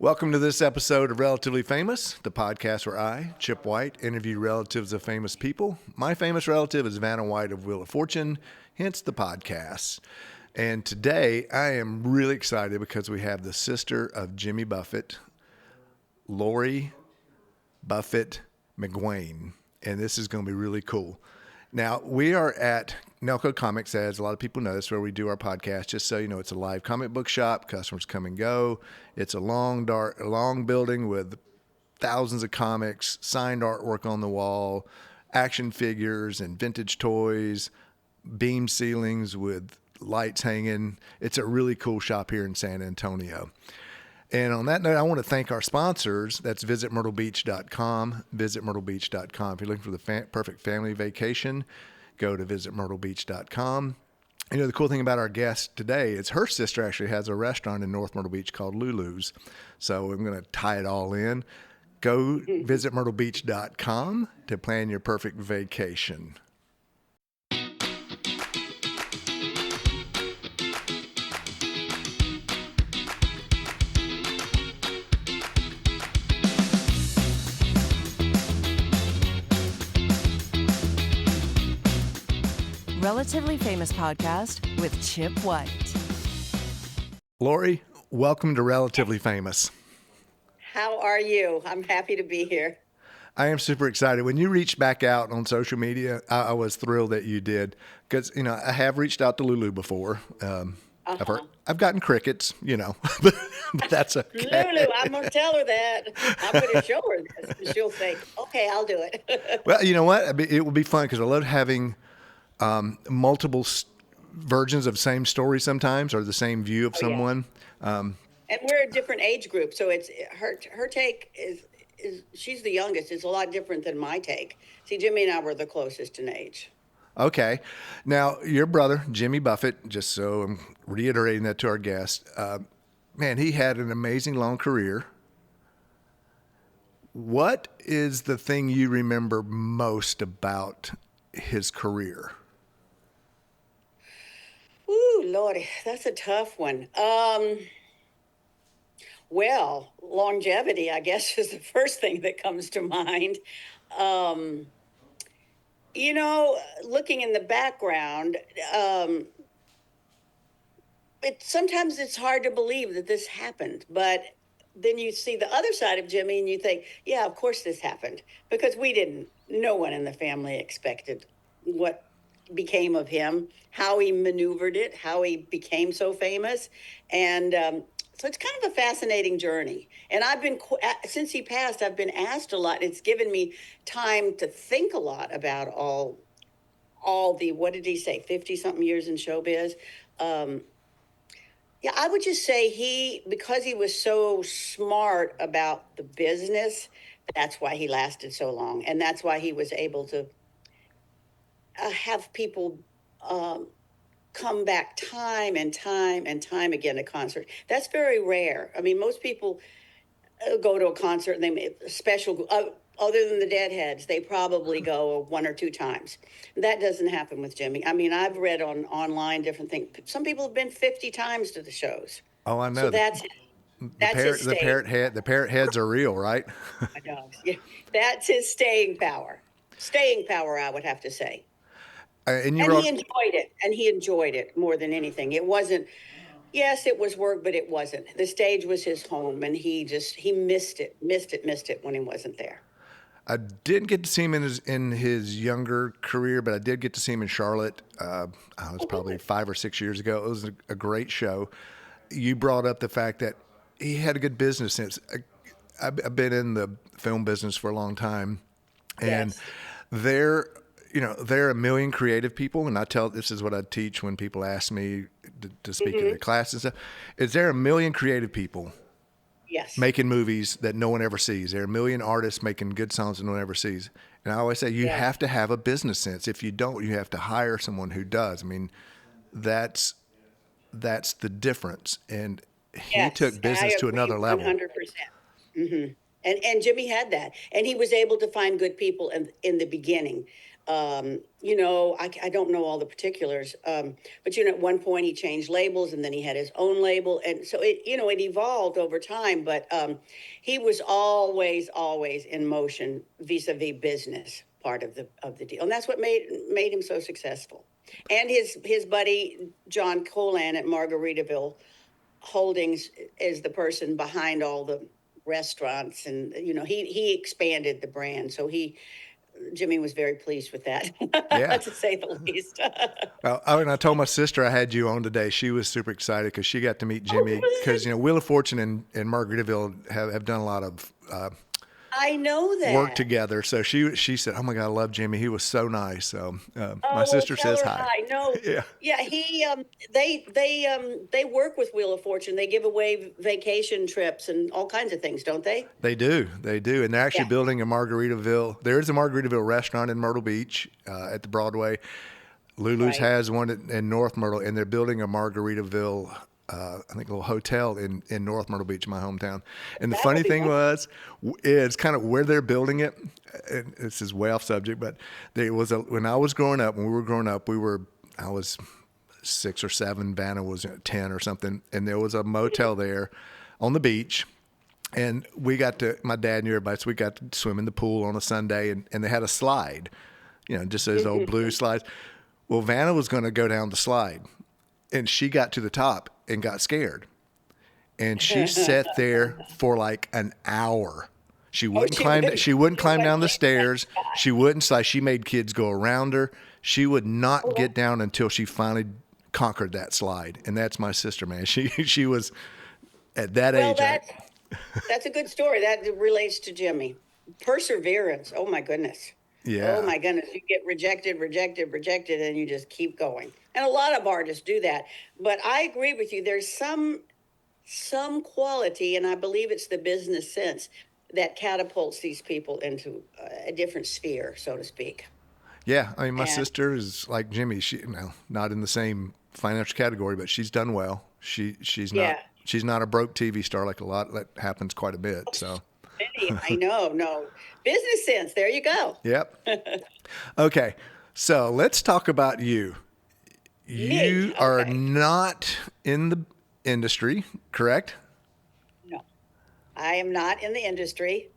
Welcome to this episode of Relatively Famous, the podcast where I, Chip White, interview relatives of famous people. My famous relative is Vanna White of Wheel of Fortune, hence the podcast. And today I am really excited because we have the sister of Jimmy Buffett, Laurie Buffett McGuane. And this is going to be really cool. Now, we are at Merkel Comics, as a lot of people know. That's where we do our podcast. Just so you know, it's a live comic book shop. Customers come and go. It's a long building with thousands of comics, signed artwork on the wall, action figures and vintage toys, beam ceilings with lights hanging. It's a really cool shop here in San Antonio. And on that note, I want to thank our sponsors. That's visitmyrtlebeach.com, visitmyrtlebeach.com. If you're looking for the perfect family vacation, go to visitmyrtlebeach.com. You know, the cool thing about our guest today is her sister actually has a restaurant in North Myrtle Beach called Lulu's. So I'm going to tie it all in. Go visitmyrtlebeach.com to plan your perfect vacation. Relatively Famous podcast with Chip White. Laurie, welcome to Relatively Famous. How are you? I'm happy to be here. I am super excited. When you reached back out on social media, I was thrilled that you did because, you know, I have reached out to Lulu before. I've gotten crickets, you know, but that's okay. Lulu, I'm going to tell her that. I'm going to show her this. She'll say, okay, I'll do it. Well, you know what? I mean, it will be fun because I love having multiple versions of same story sometimes, or the same view of someone. Yeah. And we're a different age group, so it's her take is she's the youngest. It's a lot different than my take. See, Jimmy and I were the closest in age. Okay. Now, your brother, Jimmy Buffett, just so I'm reiterating that to our guest, man, he had an amazing long career. What is the thing you remember most about his career? Ooh, Lordy, that's a tough one. Well, longevity, I guess, is the first thing that comes to mind. You know, looking in the background, sometimes it's hard to believe that this happened, but then you see the other side of Jimmy and you think, yeah, of course this happened, because no one in the family expected what became of him, how he maneuvered it, how he became so famous. And so it's kind of a fascinating journey. And since he passed, I've been asked a lot. It's given me time to think a lot about all the, what did he say, 50-something years in showbiz. Yeah, I would just say because he was so smart about the business, that's why he lasted so long. And that's why he was able to have people come back time and time and time again to concert. That's very rare. I mean, most people go to a concert and they make a special, other than the Deadheads, they probably go one or two times. That doesn't happen with Jimmy. I mean, I've read online different things. Some people have been 50 times to the shows. Oh, I know. So that's the parrot heads are real, right? My dogs. Yeah, that's his staying power. Staying power, I would have to say. And he enjoyed it. And he enjoyed it more than anything. It wasn't, yes, it was work, but it wasn't. The stage was his home, and he missed it when he wasn't there. I didn't get to see him in his younger career, but I did get to see him in Charlotte. It was probably 5 or 6 years ago. It was a great show. You brought up the fact that he had a good business sense. I've been in the film business for a long time, and yes. There are a million creative people, and this is what I teach when people ask me to speak in the class and stuff. Is there a million creative people? Yes. Making movies that no one ever sees. There are a million artists making good songs that no one ever sees. And I always say you have to have a business sense. If you don't, you have to hire someone who does. I mean, that's the difference. And he took business to another level. 100%. Mm-hmm. And Jimmy had that. And he was able to find good people in the beginning. I don't know all the particulars, but at one point he changed labels, and then he had his own label, and so it evolved over time. But he was always in motion vis-a-vis business part of the deal, and that's what made him so successful. And his buddy John Colan at Margaritaville Holdings is the person behind all the restaurants, and he expanded the brand, so Jimmy was very pleased with that, Yeah. to say the least. Well, when I told my sister I had you on today, she was super excited because she got to meet Jimmy. Because, Wheel of Fortune and Margaritaville have done a lot of I know that. work together. So she said, "Oh my God, I love Jimmy. He was so nice." So my Oh, sister tell says her hi. hi. No, Yeah. yeah, they work with Wheel of Fortune. They give away vacation trips and all kinds of things, don't they? They do, and they're actually Yeah. building a Margaritaville. There is a Margaritaville restaurant in Myrtle Beach at the Broadway. Lulu's Right. has one in North Myrtle, and they're building a Margaritaville, I think, a little hotel in North Myrtle Beach, my hometown. And the That funny would be thing wonderful. is kind of where they're building it. And this is way off subject, but when I was growing up, I was 6 or 7, Vanna was 10 or something, and there was a motel there on the beach. And my dad knew everybody, so we got to swim in the pool on a Sunday, and they had a slide, just those old blue slides. Well, Vanna was going to go down the slide, and she got to the top and got scared. And she sat there for like an hour. She wouldn't she climb. wouldn't- She wouldn't she climb down the wouldn't. stairs. She wouldn't slide. She made kids go around her. She would not get down until she finally conquered that slide. And that's my sister, man. She was at that Well, age. that's a good story. That relates to Jimmy. Perseverance. Oh my goodness. Yeah. Oh my goodness. You get rejected, and you just keep going. And a lot of artists do that. But I agree with you. There's some quality, and I believe it's the business sense that catapults these people into a different sphere, so to speak. Yeah, I mean, my And sister is like Jimmy. Not in the same financial category, but she's done well. She's not yeah, she's not a broke TV star like a lot that happens quite a bit. So, I know, no business sense. There you go. yep. Okay, so let's talk about you. Me, You are okay. not in the industry, correct? No, I am not in the industry.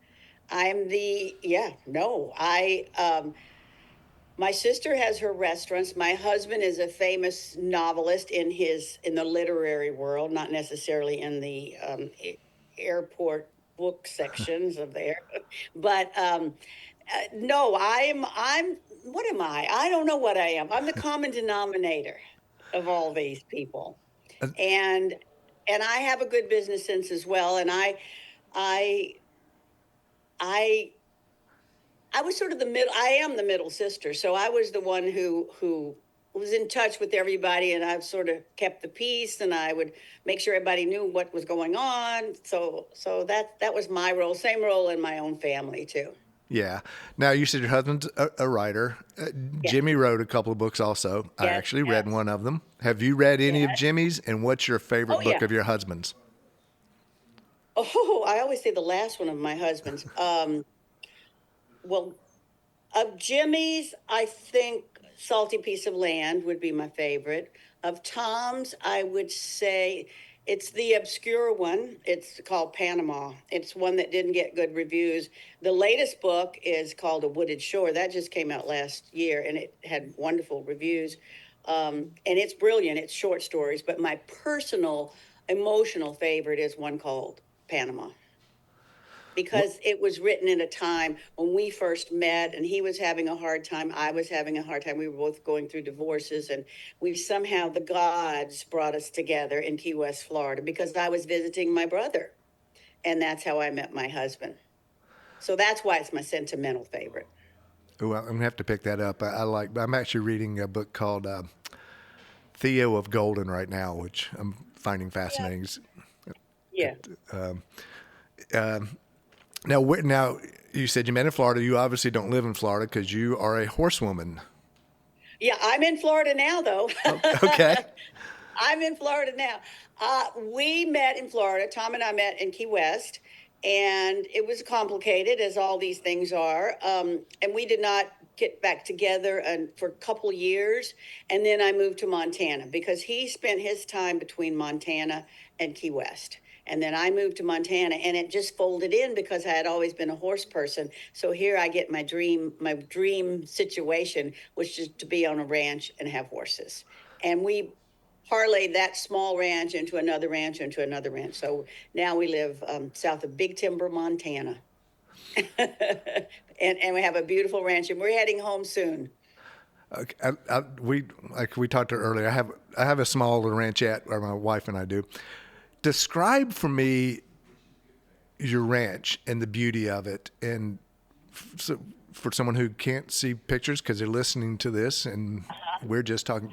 My sister has her restaurants. My husband is a famous novelist in the literary world, not necessarily in the airport book sections of there. But no, I'm. What am I? I don't know what I am. I'm the common denominator of all these people, and I have a good business sense as well. And I I I was sort of the middle. I am the middle sister, so I was the one who was in touch with everybody, and I sort of kept the peace, and I would make sure everybody knew what was going on. So that was my role. Same role in my own family too. Yeah. Now, you said your husband's a writer. Yes. Jimmy wrote a couple of books also. I Yes. actually read Yes. one of them. Have you read any of Yes. Jimmy's? And what's your favorite Oh book yeah. of your husband's? Oh, I always say the last one of my husband's. Well, of Jimmy's, I think Salty Piece of Land would be my favorite. Of Tom's, I would say it's the obscure one. It's called Panama. It's one that didn't get good reviews. The latest book is called A Wooded Shore. That just came out last year, and it had wonderful reviews. And it's brilliant. It's short stories, but my personal emotional favorite is one called Panama, because it was written in a time when we first met, and he was having a hard time. I was having a hard time. We were both going through divorces, and the gods brought us together in Key West, Florida, because I was visiting my brother, and that's how I met my husband. So that's why it's my sentimental favorite. Oh, I'm gonna have to pick that up. I'm actually reading a book called Theo of Golden right now, which I'm finding fascinating. Yeah. Now you said you met in Florida. You obviously don't live in Florida because you are a horsewoman. Yeah, I'm in Florida now, though. Okay. I'm in Florida now. We met in Florida. Tom and I met in Key West, and it was complicated, as all these things are. And we did not get back together for a couple years, and then I moved to Montana because he spent his time between Montana and Key West. And then I moved to Montana, and it just folded in because I had always been a horse person. So here I get my dream situation, which is to be on a ranch and have horses. And we parlayed that small ranch into another ranch, into another ranch. So now we live south of Big Timber, Montana. and we have a beautiful ranch, and we're heading home soon. Okay, we talked earlier. I have a small little ranchette, or my wife and I do. Describe for me your ranch and the beauty of it, and so for someone who can't see pictures because they're listening to this, and we're just talking.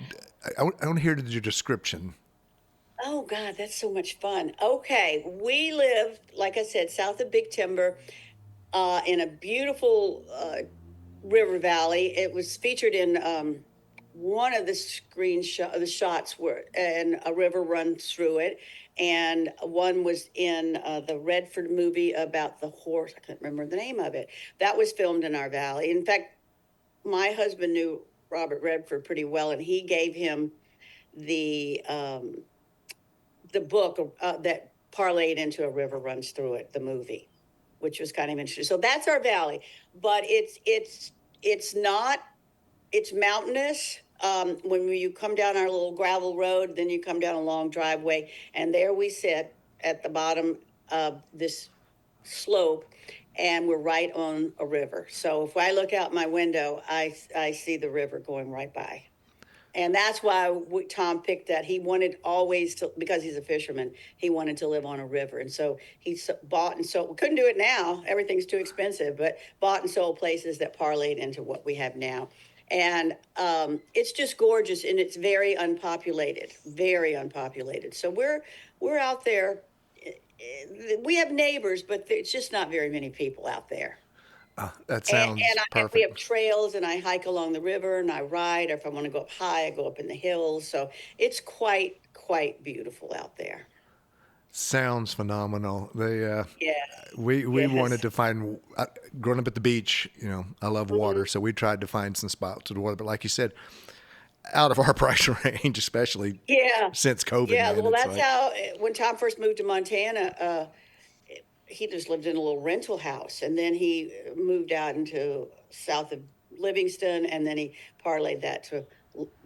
I want to hear your description. Oh God, that's so much fun. Okay, we live, like I said, south of Big Timber, in a beautiful river valley. It was featured in one of the the shots where and a river runs through it, and one was in the Redford movie about the horse. I can't remember the name of it. That was filmed in our valley. In fact, my husband knew Robert Redford pretty well, and he gave him the book that parlayed into A River Runs Through It, the movie, which was kind of interesting. So that's our valley, but it's not, it's mountainous. When you come down our little gravel road, then you come down a long driveway, and there we sit at the bottom of this slope, and we're right on a river. So if I look out my window, I see the river going right by. And that's why Tom picked that. He wanted always to, because he's a fisherman, he wanted to live on a river. And so he bought and sold. We couldn't do it now. Everything's too expensive, but bought and sold places that parlayed into what we have now. And it's just gorgeous, and it's very unpopulated, very unpopulated. So we're out there. We have neighbors, but it's just not very many people out there. That sounds perfect. We have trails, and I hike along the river, and I ride. Or if I want to go up high, I go up in the hills. So it's quite beautiful out there. Sounds phenomenal. Yeah. We Yes. wanted to find, growing up at the beach, I love water, so we tried to find some spots with water. But like you said, out of our price range, especially since COVID. Yeah, man, well, it's that's how, when Tom first moved to Montana, he just lived in a little rental house, and then he moved out into south of Livingston, and then he parlayed that to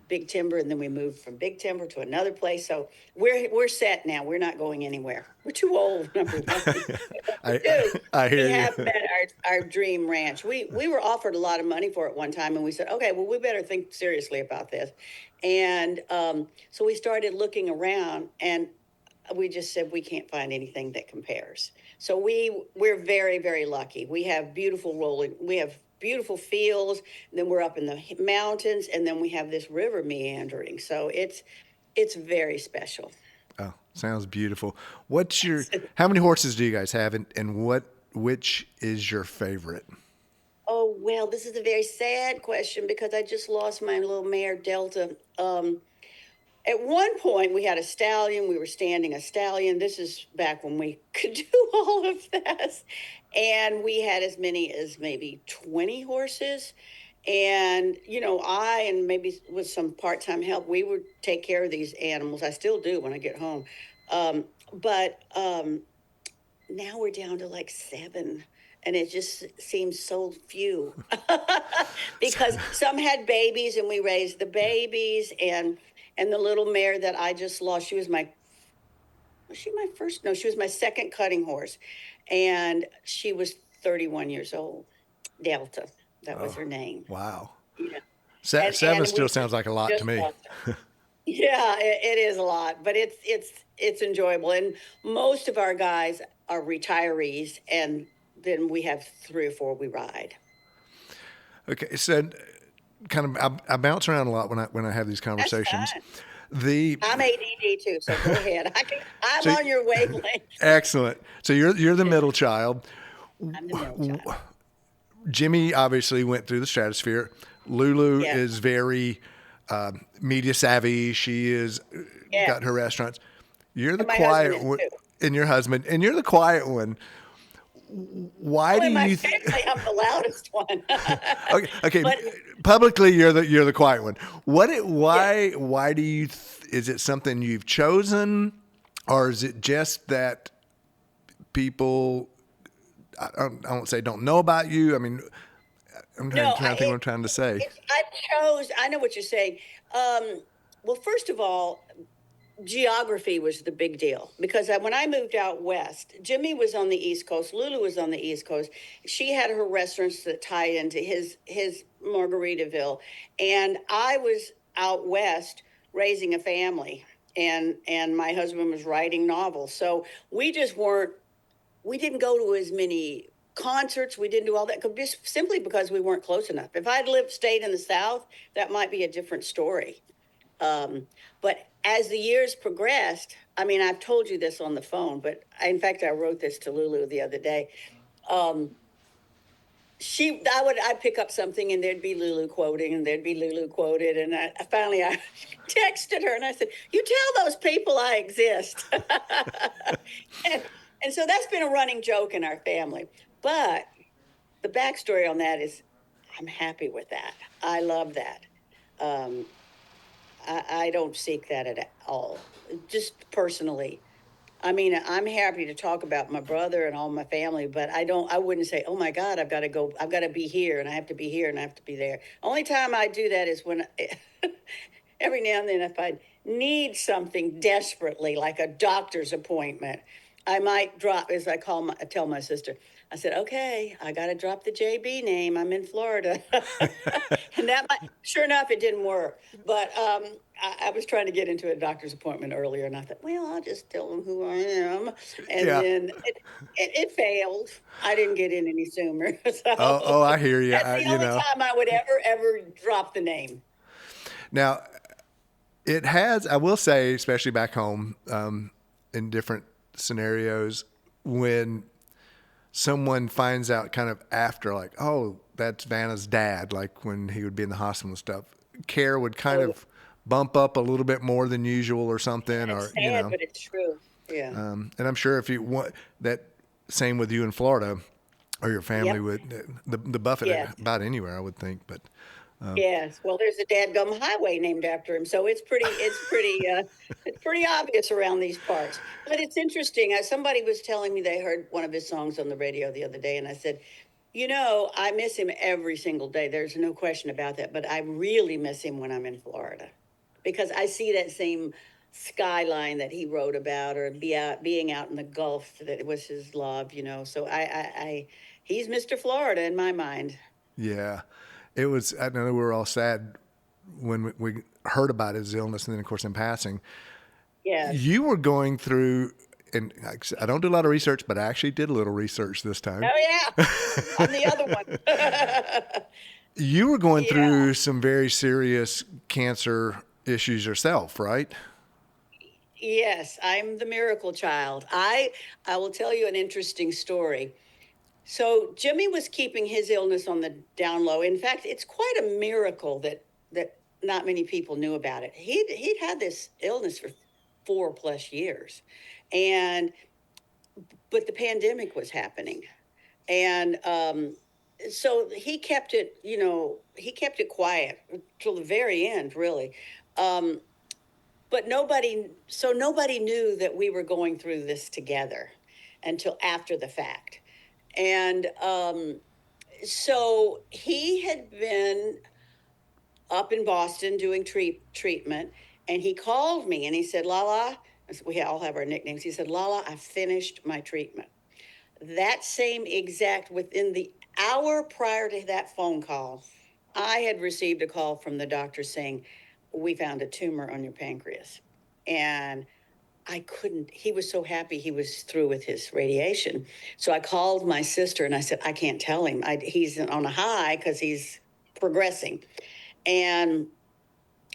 Big Timber, and then we moved from Big Timber to another place. So we're set now. We're not going anywhere. We're too old. Number one. I hear we you. have met our dream ranch. We were offered a lot of money for it one time, and we said, okay, well, we better think seriously about this. And so we started looking around, and we just said we can't find anything that compares. So we're very, very lucky. We have beautiful fields, and then we're up in the mountains, and then we have this river meandering. So it's very special. Oh, sounds beautiful. How many horses do you guys have, and which is your favorite? Oh, well, this is a very sad question because I just lost my little mare, Delta. At one point, we had a stallion. We were standing a stallion. This is back when we could do all of this. And we had as many as maybe 20 horses. And, I, and maybe with some part-time help, we would take care of these animals. I still do when I get home. But now we're down to like 7. And it just seems so few because some had babies, and we raised the babies, and the little mare that I just lost, was she my first? No, she was my second cutting horse, and she was 31 years old. Delta, that was her name. Wow. Yeah. 7 still sounds like a lot to me. Yeah, it is a lot, but it's enjoyable. And most of our guys are retirees, and then we have 3 or 4 we ride. Okay, so kind of I bounce around a lot when I have these conversations. I'm ADD too, so go ahead. I'm on your wavelength. Excellent. So you're the middle child. I'm the middle child. Jimmy obviously went through the stratosphere. Lulu is very media savvy. She is got her restaurants. You're the quiet one, and your husband, and you're the quiet one. why do in my you? family, I'm the loudest one. Okay. But Publicly, you're the quiet one. yeah, Why do you? Is it something you've chosen, or is it just that people? I won't say don't know about you. I mean, no, trying to think what I'm trying to say. I know what you're saying. Well, first of all, geography was the big deal because when I moved out west, Jimmy was on the East Coast, Lulu was on the East Coast. She had her restaurants that tie into his Margaritaville, and I was out west raising a family, and my husband was writing novels. So we didn't go to as many concerts. We didn't do all that simply because we weren't close enough. If I'd stayed in the South, that might be a different story. But as the years progressed, I mean, I've told you this on the phone, but in fact, I wrote this to Lulu the other day. Um, I'd pick up something and there'd be Lulu quoting and there'd be Lulu quoted. And I texted her and I said, you tell those people I exist. and, and so that's been a running joke in our family. But the backstory on that is I'm happy with that. I love that. Um, I don't seek that at all, just personally. I mean, I'm happy to talk about my brother and all my family, but I wouldn't say, oh my God, I've got to go, I've got to be here and I have to be here and I have to be there. Only time I do that is when every now and then, if I need something desperately, like a doctor's appointment, I might drop, as I tell my sister, I said, okay, I got to drop the JB name. I'm in Florida. And sure enough, it didn't work. But I was trying to get into a doctor's appointment earlier, and I thought, well, I'll just tell them who I am. And Yeah. then it failed. I didn't get in any sooner. Oh, So I hear you. that's the You only know. time I would ever drop the name. Now, it has. I will say, especially back home, in different scenarios, when someone finds out kind of after, like, oh, that's Vanna's dad, like when he would be in the hospital and stuff, care would kind Oh, of bump up a little bit more than usual or something, it's or, sad, but it's true. Yeah. and I'm sure if you want that same with you in Florida or your family Yep. would, the Buffett Yes. about anywhere, I would think, but Yes. Well, there's a dadgum highway named after him, so it's pretty obvious around these parts. But it's interesting. Somebody was telling me they heard one of his songs on the radio the other day, and I said, I miss him every single day. There's no question about that. But I really miss him when I'm in Florida because I see that same skyline that he wrote about, or being out in the Gulf that was his love. So he's Mr. Florida in my mind. yeah, it was. I know we were all sad when we heard about his illness, and then of course in passing. Yes. You were going through, and I don't do a lot of research, but I actually did a little research this time. Oh yeah, I'm the other one. You were going Yeah. through some very serious cancer issues yourself, right? Yes, I'm the miracle child. I will tell you an interesting story. So Jimmy was keeping his illness on the down low. In fact, it's quite a miracle that not many people knew about it. He'd had this illness for 4+ years, and but the pandemic was happening, and so he kept it quiet till the very end, really. Um, but nobody knew that we were going through this together until after the fact. And so he had been up in Boston doing treatment, and he called me and he said, Lala, we all have our nicknames. He said, Lala, I finished my treatment. That same exact, within the hour prior to that phone call, I had received a call from the doctor saying, we found a tumor on your pancreas. And he was so happy he was through with his radiation. So I called my sister and I said, I can't tell him. He's on a high because he's progressing. And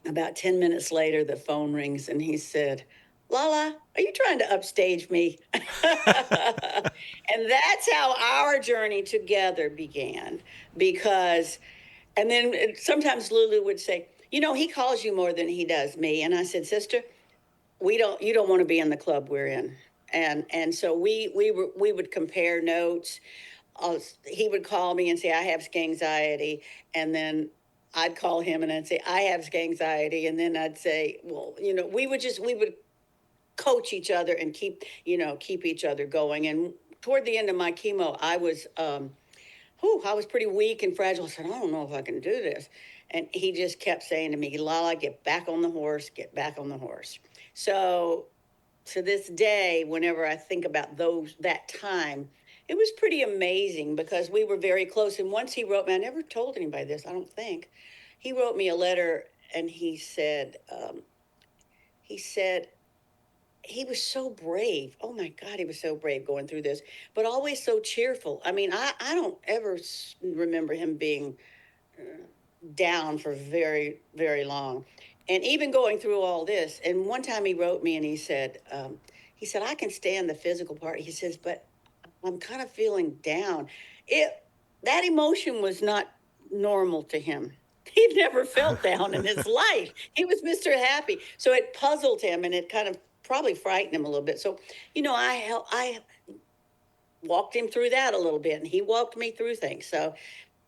about 10 minutes later, the phone rings and he said, Lala, are you trying to upstage me? And that's how our journey together began. And then sometimes Lulu would say, he calls you more than he does me. And I said, sister, you don't want to be in the club we're in. And so we would compare notes. He would call me and say, I have anxiety. And then I'd call him and I'd say, I have anxiety. And then I'd say, well, we would coach each other and keep each other going. And toward the end of my chemo, I was pretty weak and fragile. I said, I don't know if I can do this. And he just kept saying to me, Lala, get back on the horse, get back on the horse. So to this day, whenever I think about that time, it was pretty amazing because we were very close. And once he wrote me, I never told anybody this, I don't think. He wrote me a letter and he said, he was so brave. Oh my God, he was so brave going through this, but always so cheerful. I mean, I don't ever remember him being down for very, very long. And even going through all this, and one time he wrote me and he said, I can stand the physical part. He says, but I'm kind of feeling down. That emotion was not normal to him. He'd never felt down in his life. He was Mr. Happy. So it puzzled him and it kind of probably frightened him a little bit. So, I walked him through that a little bit and he walked me through things. So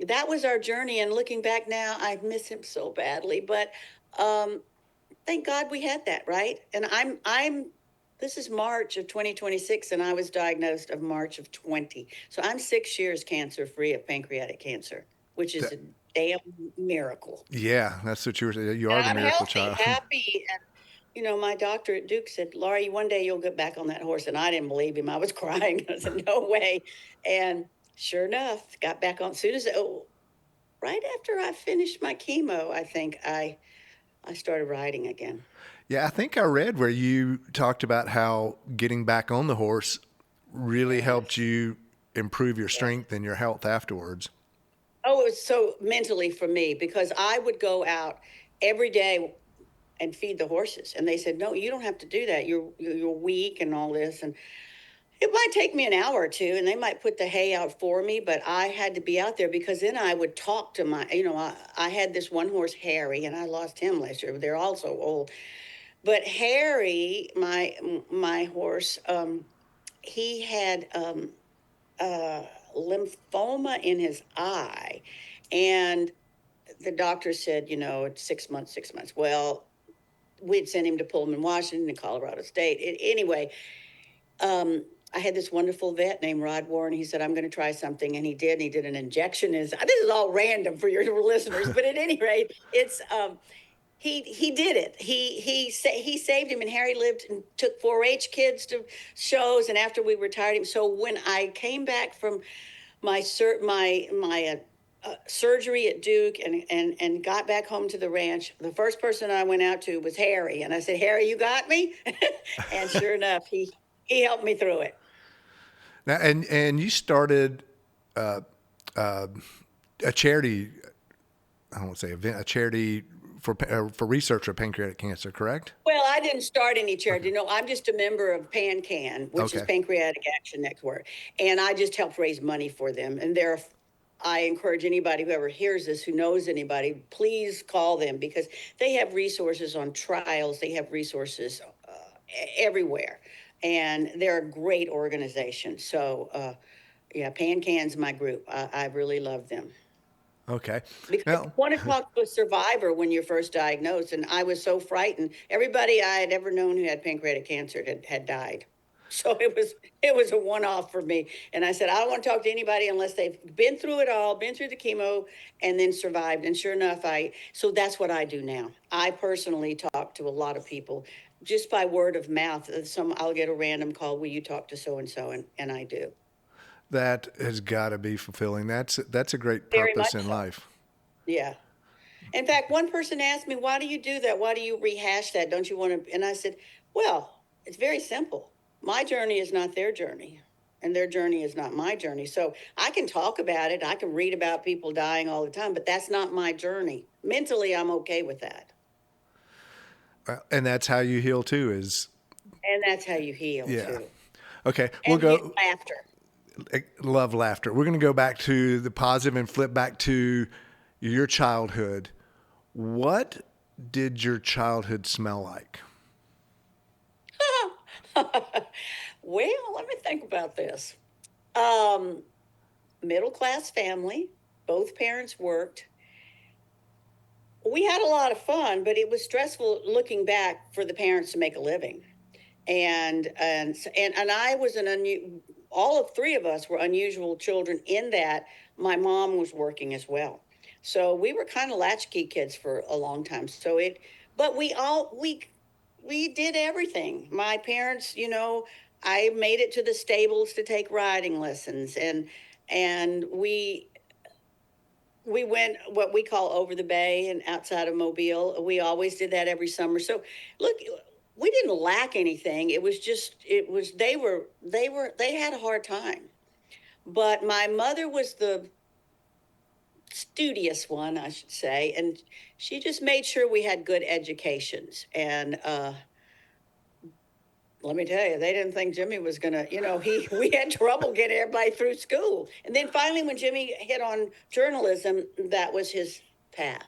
that was our journey. And looking back now, I miss him so badly, but thank God we had that, right? And this is March of 2026 and I was diagnosed of March of 20. So I'm 6 years cancer free of pancreatic cancer, which is a damn miracle. Yeah, that's what you were saying. You And are the I'm miracle healthy, child. happy. And, my doctor at Duke said, Laurie, one day you'll get back on that horse. And I didn't believe him. I was crying. I said, no way. And sure enough, got back on soon as, right after I finished my chemo, I think I started riding again. Yeah, I think I read where you talked about how getting back on the horse really helped you improve your strength and your health afterwards. Oh, it was so mentally for me because I would go out every day and feed the horses. And they said, no, you don't have to do that. You're weak and all this. And it might take me an hour or two and they might put the hay out for me, but I had to be out there because then I would talk to I had this one horse, Harry, and I lost him last year. They're all so old. But Harry, my horse, he had lymphoma in his eye. And the doctor said, it's 6 months, 6 months. Well, we'd sent him to Pullman, Washington, and Colorado State. Anyway, I had this wonderful vet named Rod Warren. He said, I'm going to try something. And he did. And he did an injection. This is all random for your listeners. But at any rate, it's he did it. He saved him. And Harry lived and took 4-H kids to shows. And after we retired him. So when I came back from my surgery at Duke and got back home to the ranch, the first person I went out to was Harry. And I said, Harry, you got me? And sure enough, he helped me through it. Now, and you started a charity, I don't want to say event, a charity for research of pancreatic cancer, correct? Well, I didn't start any charity. No, I'm just a member of PanCan, which is Pancreatic Action Network. And I just helped raise money for them. And I encourage anybody who ever hears this, who knows anybody, please call them because they have resources on trials. They have resources everywhere. And they're a great organization. So, PanCan's my group. I really love them. Okay. Because you want to talk to a survivor when you're first diagnosed. And I was so frightened. Everybody I had ever known who had pancreatic cancer had died. So it was a one-off for me. And I said, I don't want to talk to anybody unless they've been through it all, been through the chemo, and then survived. And sure enough, so that's what I do now. I personally talk to a lot of people just by word of mouth. I'll get a random call, will you talk to so-and-so? And I do. That has got to be fulfilling. That's a great Very purpose much in so. life. Yeah. In fact, one person asked me, why do you do that? Why do you rehash that? Don't you want to? And I said, well, it's very simple. My journey is not their journey, and their journey is not my journey. So I can talk about it. I can read about people dying all the time, but that's not my journey. Mentally, I'm okay with that. And that's how you heal too, And that's how you heal too. Okay, we'll go laughter. Love laughter. We're going to go back to the positive and flip back to your childhood. What did your childhood smell like? Well, let me think about this. Um, Middle class family, both parents worked. We had a lot of fun, but it was stressful looking back for the parents to make a living. And I was all of three of us were unusual children in that my mom was working as well. So we were kind of latchkey kids for a long time. But we did everything. My parents, I made it to the stables to take riding lessons, and we went what we call over the bay and outside of Mobile. We always did that every summer. So look, we didn't lack anything. They had a hard time. But my mother was the studious one, I should say, and she just made sure we had good educations. And let me tell you, they didn't think Jimmy was gonna, we had trouble getting everybody through school. And then finally, when Jimmy hit on journalism, that was his path.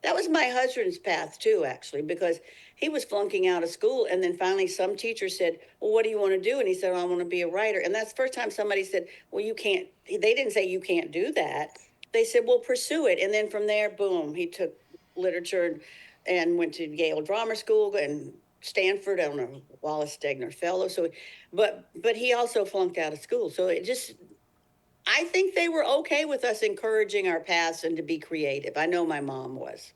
That was my husband's path too, actually, because he was flunking out of school. And then finally, some teacher said, "Well, what do you want to do?" And he said, "I want to be a writer." And that's the first time somebody said, "Well, you can't." They didn't say you can't do that. They said, "Well, pursue it." And then from there, boom, he took literature and went to Yale Drama School and Stanford on a Wallace Stegner Fellow. But he also flunked out of school. So I think they were okay with us encouraging our paths and to be creative. I know my mom was.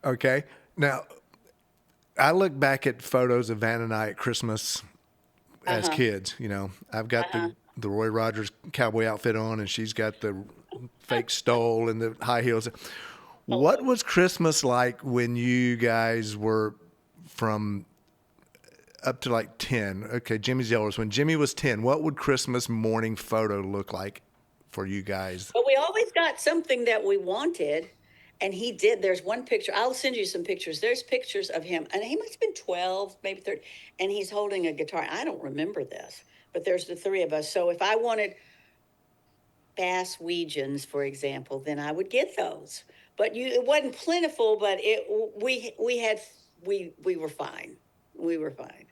Okay. Now, I look back at photos of Van and I at Christmas as kids. I've got the Roy Rogers cowboy outfit on, and she's got the fake stole and the high heels. What was Christmas like when you guys were from up to like 10? Okay, Jimmy's the oldest. When Jimmy was 10, what would Christmas morning photo look like for you guys? But we always got something that we wanted, and he did. There's one picture. I'll send you some pictures. There's pictures of him, and he must have been 12, maybe 13, and he's holding a guitar. I don't remember this, but there's the three of us. So if I wanted Bass Weegians, for example, then I would get those. But it wasn't plentiful, but we were fine. We were fine.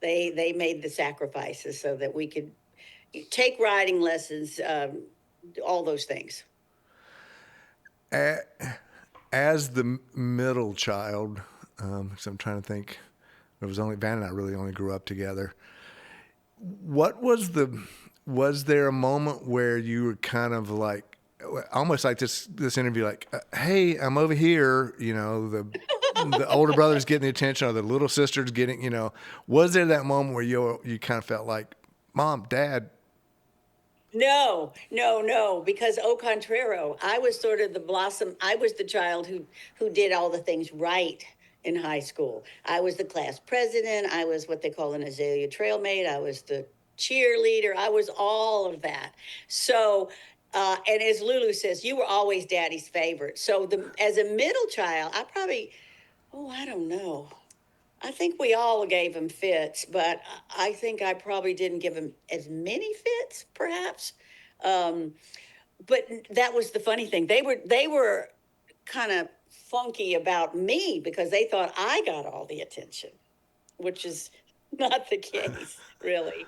They made the sacrifices so that we could take riding lessons, all those things. As the middle child, because I'm trying to think, it was only Van and I really only grew up together. Was there a moment where you were kind of like, almost like this interview, like, hey, I'm over here, the older brother's getting the attention, or the little sister's getting, was there that moment where you kind of felt like, Mom, Dad? No, because au contrario, I was sort of the blossom. I was the child who did all the things right in high school. I was the class president. I was what they call an azalea trailmate. I was the cheerleader. I was all of that. So, and as Lulu says, you were always Daddy's favorite. So as a middle child, I don't know. I think we all gave him fits, but I think I probably didn't give him as many fits, perhaps. Um, but that was the funny thing. They were kind of funky about me because they thought I got all the attention, which is not the case, really.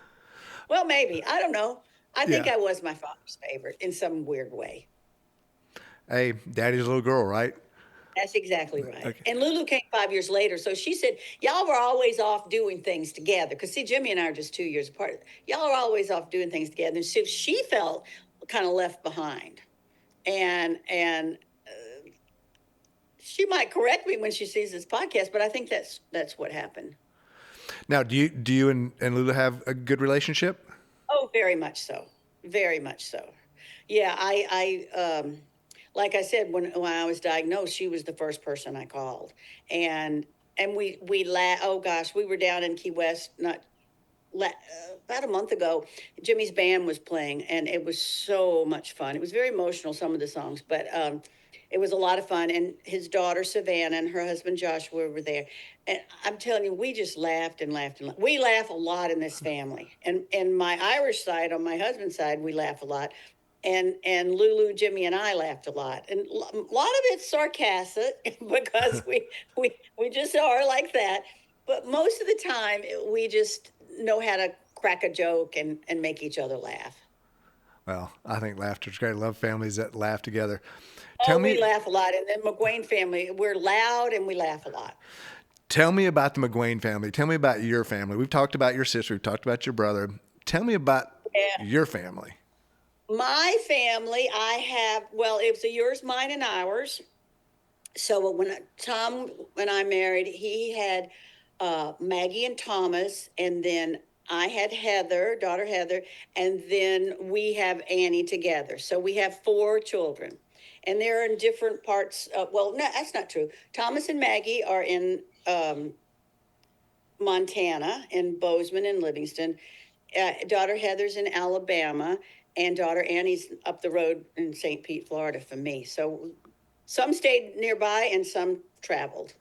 Well, maybe. I don't know. I think Yeah. I was my father's favorite in some weird way. Hey, Daddy's little girl, right? That's exactly right. Okay. And Lulu came 5 years later. So she said, y'all were always off doing things together. Because, see, Jimmy and I are just 2 years apart. Y'all are always off doing things together. And so she felt kind of left behind. And she might correct me when she sees this podcast, but I think that's what happened. Now, do you and Lulu have a good relationship? Oh, very much so. Very much so. Yeah, like I said, when I was diagnosed, she was the first person I called, and oh gosh, we were down in Key West about a month ago. Jimmy's band was playing, and it was so much fun. It was very emotional, some of the songs, but it was a lot of fun. And his daughter Savannah and her husband Joshua were there, and I'm telling you, we just laughed and laughed and laughed. We laugh a lot in this family, and my Irish side, on my husband's side, we laugh a lot. And Lulu, Jimmy, and I laughed a lot, and a lot of it's sarcastic because we just are like that. But most of the time, we just know how to crack a joke and make each other laugh. Well, I think laughter's great. I love families that laugh together. Oh, Tell we me, laugh a lot. And then McGuane family, we're loud and we laugh a lot. tell me about the McGuane family. Tell me about your family. We've talked about your sister. We've talked about your brother. Tell me about Yeah. your family. My family, I have, well, it was a yours, mine, and ours. So when Tom and I married, he had Maggie and Thomas, and then I had Heather, daughter Heather, and then we have Annie together. So we have 4 children, and they're in different parts. Well, no, that's not true. Thomas and Maggie are in Montana, in Bozeman and Livingston. Daughter Heather's in Alabama, and daughter Annie's up the road in St. Pete, Florida, from me. So some stayed nearby and some traveled,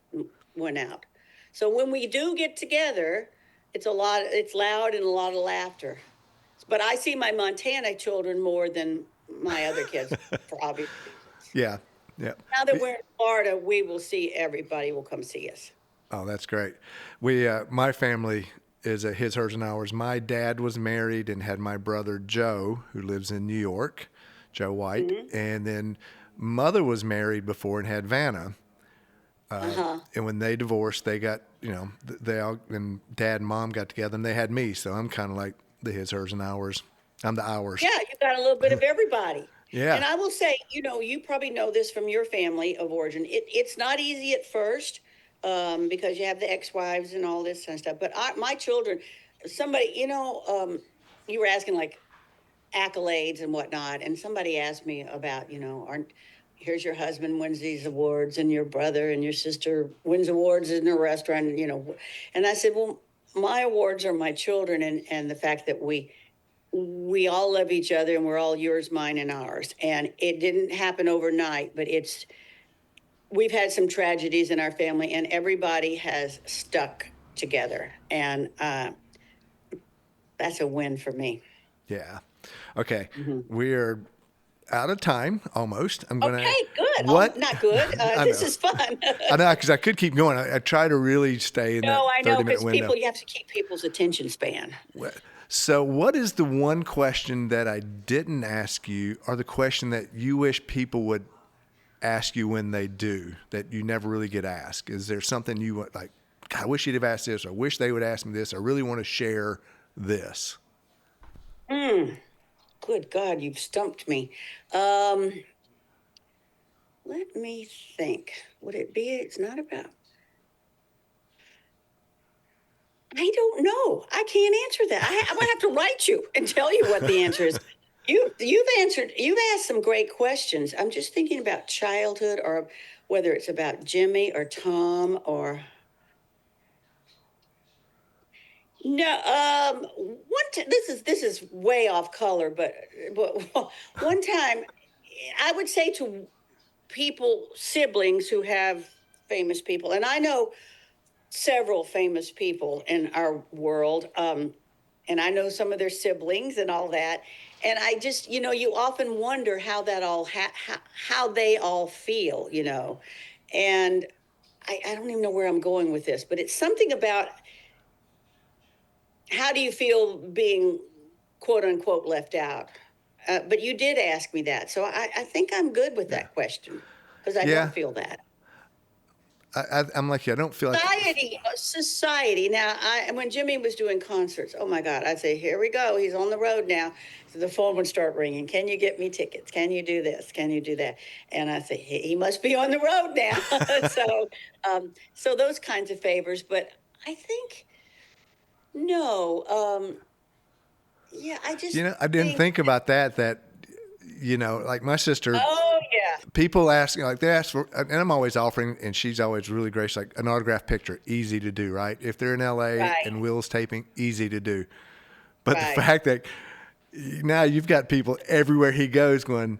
went out. So when we do get together, it's loud and a lot of laughter. But I see my Montana children more than my other kids for obvious reasons. Yeah. Yeah. Now that we're in Florida, we will see everybody will come see us. Oh, that's great. My family is a his, hers, and ours. My dad was married and had my brother Joe, who lives in New York, Joe White, and then mother was married before and had Vanna. And when they divorced, they got, they all, and dad and mom got together and they had me. So I'm kind of like the his, hers, and ours. I'm the ours. Yeah, you got a little bit of everybody. Yeah. And I will say, you probably know this from your family of origin. It's not easy at first because you have the ex-wives and all this kind of stuff. But my children, somebody, you were asking like accolades and whatnot. And somebody asked me about, here's your husband wins these awards and your brother and your sister wins awards in a restaurant, And I said, well, my awards are my children and the fact that we all love each other and we're all yours, mine, and ours. And it didn't happen overnight, but we've had some tragedies in our family and everybody has stuck together. And that's a win for me. Yeah. Okay. We're out of time almost. I'm going to. Okay, good. What? Oh, not good. This is fun. I know, because I could keep going. I try to really stay in No, that I know, 30-minute because window. you have to keep people's attention span. So what is the one question that I didn't ask you, or the question that you wish people would ask you when they do, that you never really get asked? Is there something you want, like, God, I wish you'd have asked this, or I wish they would ask me this, I really want to share this? Good God, you've stumped me. Let me think. Would it be? It's not about. I don't know. I can't answer that. I'm gonna have to write you and tell you what the answer is. You've asked some great questions. I'm just thinking about childhood, or whether it's about Jimmy or Tom or. No, this is way off color, but one time, I would say to siblings who have famous people, and I know several famous people in our world, and I know some of their siblings and all that, and I just, you often wonder how that all how they all feel, and I don't even know where I'm going with this, but it's something about. How do you feel being quote unquote left out? But you did ask me that. So I think I'm good with that question because I don't feel that. I'm like you. I don't feel like Society. Now, when Jimmy was doing concerts, oh my God, I'd say, here we go. He's on the road now. So the phone would start ringing. Can you get me tickets? Can you do this? Can you do that? And I say, he must be on the road now. So those kinds of favors. But I think. No, yeah, I just. I didn't think about that. Like my sister. Oh yeah. People ask, they ask for, and I'm always offering, and she's always really gracious, like an autograph picture, easy to do, right? If they're in LA and Will's taping, easy to do. But the fact that now you've got people everywhere he goes going,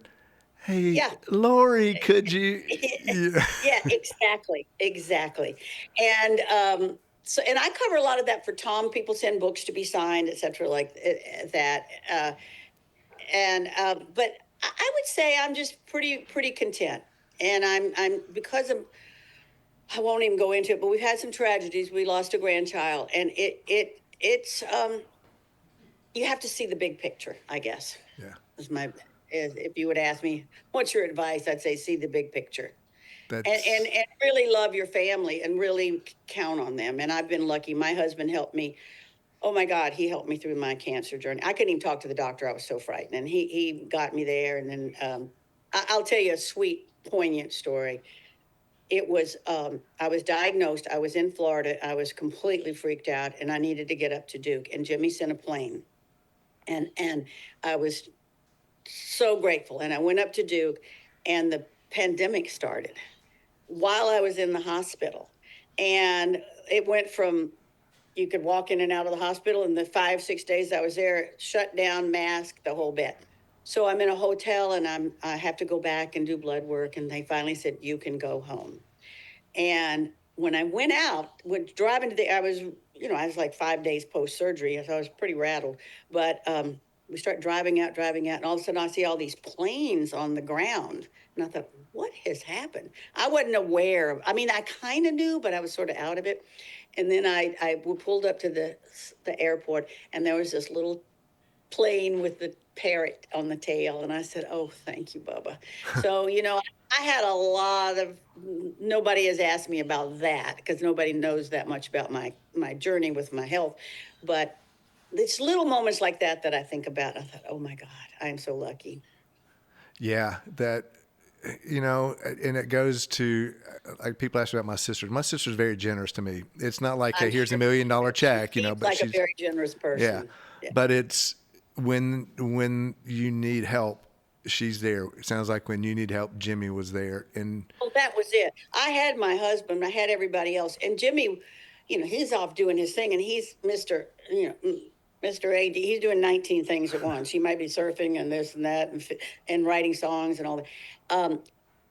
hey, Laurie, could you? Yeah, exactly. And so, and I cover a lot of that for Tom. People send books to be signed, et cetera, like that. But I would say I'm just pretty content. And I'm because of, I won't even go into it, but we've had some tragedies. We lost a grandchild, and it's you have to see the big picture, I guess. Yeah. If you would ask me, what's your advice? I'd say see the big picture. That's And really love your family and really count on them. And I've been lucky. My husband helped me. Oh my God, he helped me through my cancer journey. I couldn't even talk to the doctor. I was so frightened. And he got me there. And then I'll tell you a sweet, poignant story. It was, I was diagnosed. I was in Florida. I was completely freaked out and I needed to get up to Duke. And Jimmy sent a plane. And I was so grateful. And I went up to Duke and the pandemic started while I was in the hospital. And it went from you could walk in and out of the hospital, and the 5-6 days I was there, shut down, mask, the whole bit. So I'm in a hotel and I have to go back and do blood work. And they finally said, you can go home. And when I went out, when driving to I was like 5 days post-surgery, so I was pretty rattled. But we start driving out, and all of a sudden I see all these planes on the ground. And I thought, what has happened? I wasn't aware of, I mean, I kind of knew, but I was sort of out of it. And then I pulled up to the airport, and there was this little plane with the parrot on the tail. And I said, oh, thank you, Bubba. So, I had a lot of, nobody has asked me about that because nobody knows that much about my journey with my health. But it's little moments like that I think about. I thought, oh my God, I am so lucky. Yeah, and it goes to, like, people ask about my sisters. My sister's very generous to me. It's not like, hey, here's $1 million check, but like she's a very generous person. Yeah. But it's when you need help, she's there. It sounds like when you need help, Jimmy was there. And well, that was it. I had my husband, I had everybody else, and Jimmy, he's off doing his thing, and he's Mr. AD. He's doing 19 things at once. He might be surfing and this and that and writing songs and all that.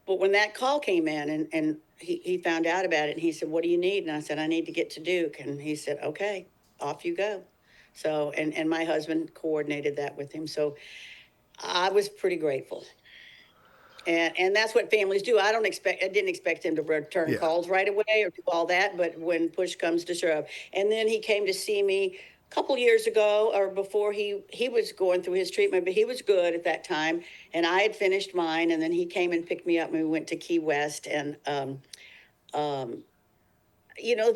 But when that call came in and he found out about it, and he said, what do you need? And I said, I need to get to Duke. And he said, okay, off you go. So, and my husband coordinated that with him. So I was pretty grateful. And that's what families do. I didn't expect him to return calls right away or do all that. But when push comes to shove, and then he came to see me a couple years ago, or before he was going through his treatment, but he was good at that time. And I had finished mine, and then he came and picked me up, and we went to Key West. And,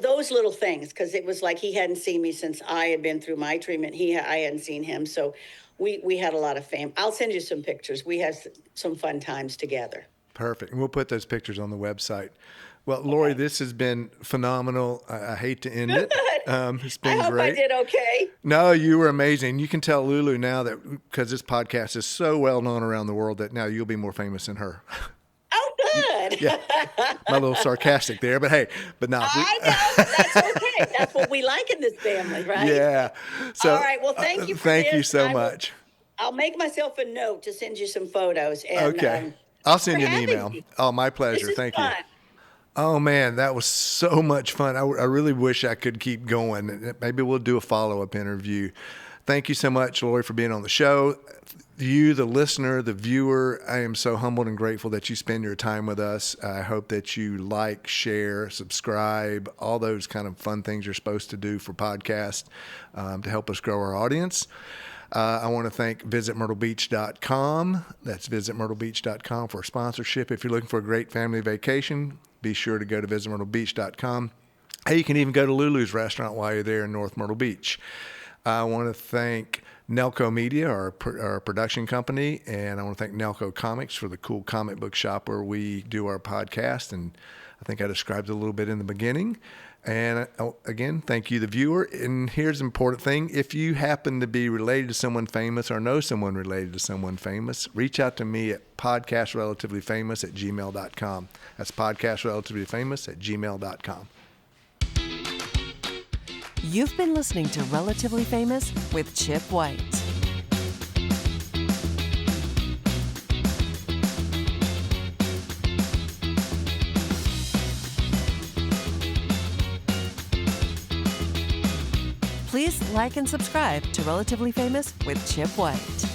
those little things, because it was like he hadn't seen me since I had been through my treatment. I hadn't seen him. So we had a lot of fun. I'll send you some pictures. We had some fun times together. Perfect. And we'll put those pictures on the website. Well, Laurie, this has been phenomenal. I hate to end it. It's been I hope great. I did okay. No, you were amazing. You can tell Lulu now that because this podcast is so well known around the world that now you'll be more famous than her. Oh, good. Yeah, my little sarcastic there, but hey, no. I know. That's okay. That's what we like in this family, right? Yeah. So, all right. Well, thank you. Thank you so much. I'll make myself a note to send you some photos. And, okay. I'll send you an email. Me. Oh, my pleasure. Thank you. Oh, man, that was so much fun. I really wish I could keep going. Maybe we'll do a follow-up interview. Thank you so much, Laurie, for being on the show. You, the listener, the viewer, I am so humbled and grateful that you spend your time with us. I hope that you like, share, subscribe, all those kind of fun things you're supposed to do for podcasts to help us grow our audience. I want to thank visitmyrtlebeach.com. That's visitmyrtlebeach.com for sponsorship. If you're looking for a great family vacation, be sure to go to visitmyrtlebeach.com. Hey, you can even go to Lulu's restaurant while you're there in North Myrtle Beach. I want to thank Nelco Media, our production company, and I want to thank Nelco Comics for the cool comic book shop where we do our podcast, and I think I described it a little bit in the beginning. And again, thank you, the viewer. And here's an important thing. If you happen to be related to someone famous or know someone related to someone famous, reach out to me at podcastrelativelyfamous@gmail.com. That's podcastrelativelyfamous@gmail.com. You've been listening to Relatively Famous with Chip White. Please like and subscribe to Relatively Famous with Chip White.